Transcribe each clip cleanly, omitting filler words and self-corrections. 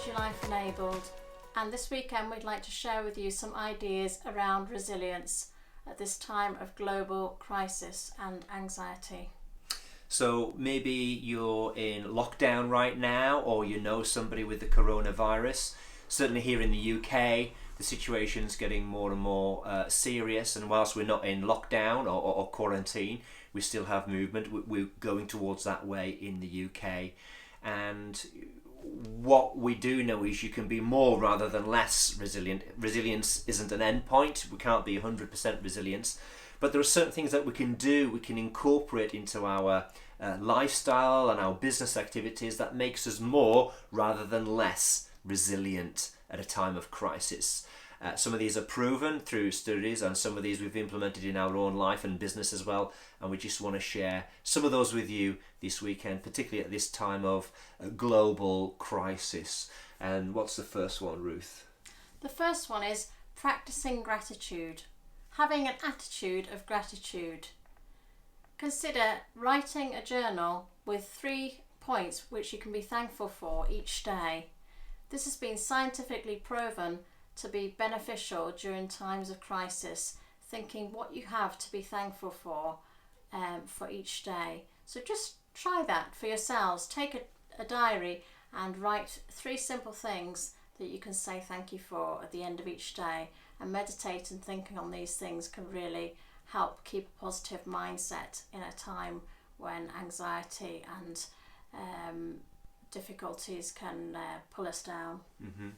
Your Life Enabled, and this weekend we'd like to share with you some ideas around resilience at this time of global crisis and anxiety. So maybe you're in lockdown right now, or you know somebody with the coronavirus. Certainly here in the UK, the situation's getting more and more serious, and whilst we're not in lockdown or quarantine, we still have movement. We're going towards that way in the UK. And what we do know is you can be more rather than less resilient. Resilience isn't an end point. We can't be 100% resilient. But there are certain things that we can do, we can incorporate into our lifestyle and our business activities that makes us more rather than less resilient at a time of crisis. Some of these are proven through studies, and some of these we've implemented in our own life and business as well, and we just want to share some of those with you this weekend, particularly at this time of global crisis. And what's the first one, Ruth? The first one is practicing gratitude, having an attitude of gratitude. Consider writing a journal with 3 points which you can be thankful for each day. This has been scientifically proven to be beneficial during times of crisis, thinking what you have to be thankful for each day. So just try that for yourselves. Take a diary and write 3 simple things that you can say thank you for at the end of each day, and meditate and thinking on these things can really help keep a positive mindset in a time when anxiety and difficulties can pull us down. Mm-hmm.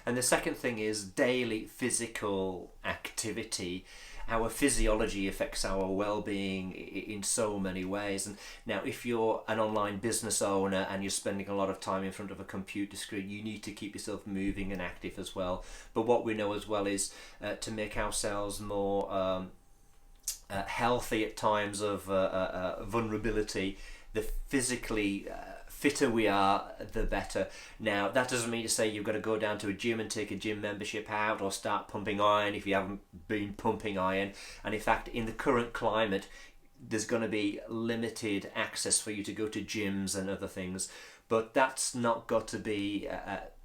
And the second thing is daily physical activity. Our physiology affects our well-being in so many ways. And now if you're an online business owner and you're spending a lot of time in front of a computer screen, you need to keep yourself moving and active as well. But what we know as well is to make ourselves more healthy at times of vulnerability, the physically fitter we are, the better. Now, that doesn't mean to say you've got to go down to a gym and take a gym membership out or start pumping iron if you haven't been pumping iron. And in fact, in the current climate, there's going to be limited access for you to go to gyms and other things. But that's not got to be...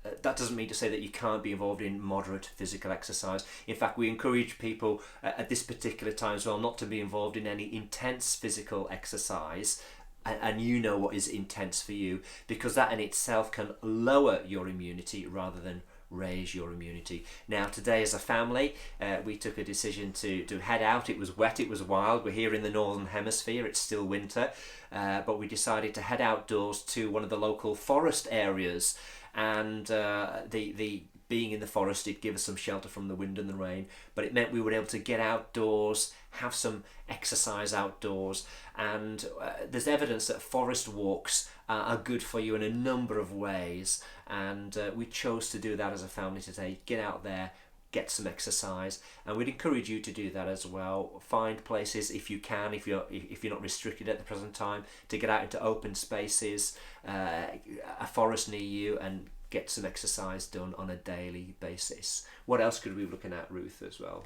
that doesn't mean to say that you can't be involved in moderate physical exercise. In fact, we encourage people at this particular time as well not to be involved in any intense physical exercise. And you know what is intense for you, because that in itself can lower your immunity rather than raise your immunity. Now today as a family we took a decision to head out. It was wet, it was wild. We're here in the northern hemisphere, it's still winter, but we decided to head outdoors to one of the local forest areas, and the being in the forest, it gave us some shelter from the wind and the rain, but it meant we were able to get outdoors, have some exercise outdoors, and there's evidence that forest walks are good for you in a number of ways, and we chose to do that as a family today. Get out there, get some exercise, and we'd encourage you to do that as well. Find places if you can, if you're not restricted at the present time, to get out into open spaces, a forest near you, and get some exercise done on a daily basis. What else could we be looking at, Ruth, as well?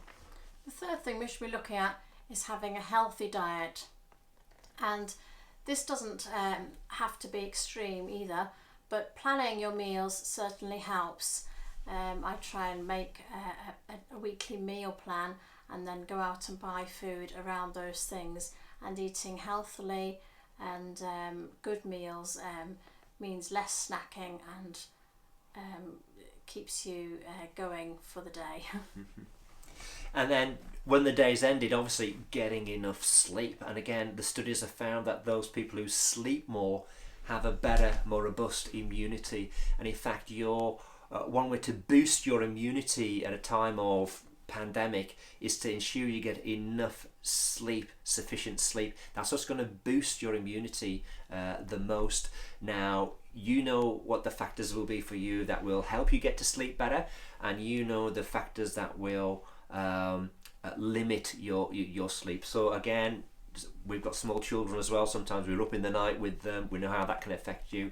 The third thing we should be looking at is having a healthy diet. And this doesn't have to be extreme either, but planning your meals certainly helps. I try and make a weekly meal plan and then go out and buy food around those things, and eating healthily and good meals means less snacking and keeps you going for the day. And then when the day's ended, obviously getting enough sleep. And again, the studies have found that those people who sleep more have a better, more robust immunity. And in fact, one way to boost your immunity at a time of pandemic is to ensure you get enough sleep, sufficient sleep. That's what's going to boost your immunity the most. Now, you know what the factors will be for you that will help you get to sleep better, and you know the factors that will limit your sleep. So again, we've got small children as well. Sometimes we're up in the night with them. We know how that can affect you.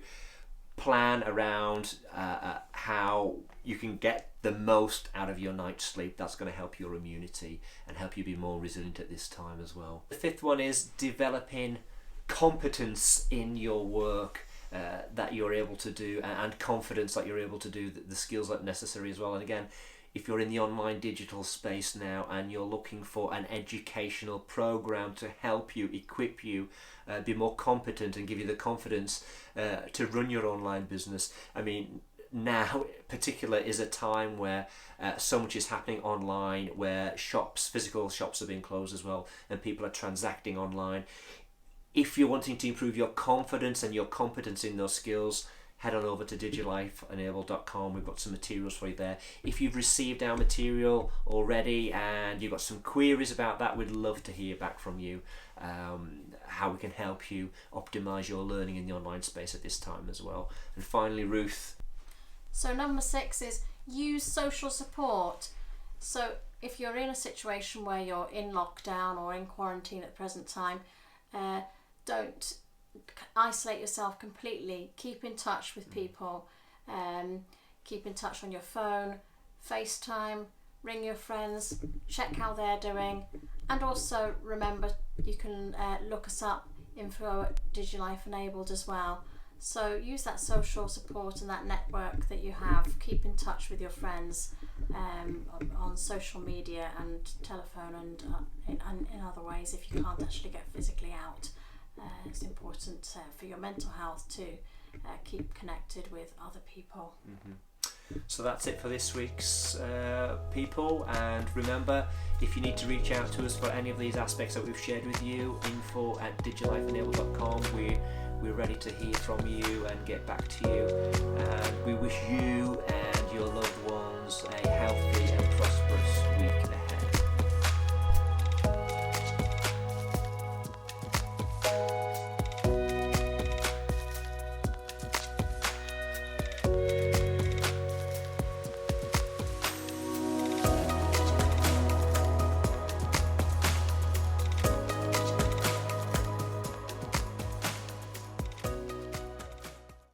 Plan around how you can get the most out of your night's sleep. That's going to help your immunity and help you be more resilient at this time as well. The fifth one is developing competence in your work. that you're able to do, and confidence that you're able to do the skills that are necessary as well. And again, if you're in the online digital space now and you're looking for an educational program to help you, equip you, be more competent and give you the confidence to run your online business, I mean, now in particular is a time where so much is happening online, where physical shops are being closed as well, and people are transacting online. If you're wanting to improve your confidence and your competence in those skills, head on over to digilifeenable.com. We've got some materials for you there. If you've received our material already and you've got some queries about that, we'd love to hear back from you, how we can help you optimize your learning in the online space at this time as well. And finally, Ruth. So number 6 is use social support. So if you're in a situation where you're in lockdown or in quarantine at the present time, don't isolate yourself completely. Keep in touch with people. Keep in touch on your phone, FaceTime, ring your friends, check how they're doing, and also remember you can look us up, info at Digilife Enabled as well. So use that social support and that network that you have. Keep in touch with your friends on social media and telephone and in other ways if you can't actually get physically out. It's important for your mental health to keep connected with other people. So that's it for this week's people, and remember, if you need to reach out to us for any of these aspects that we've shared with you, info at digilifeenable.com. We're ready to hear from you and get back to you, and we wish you and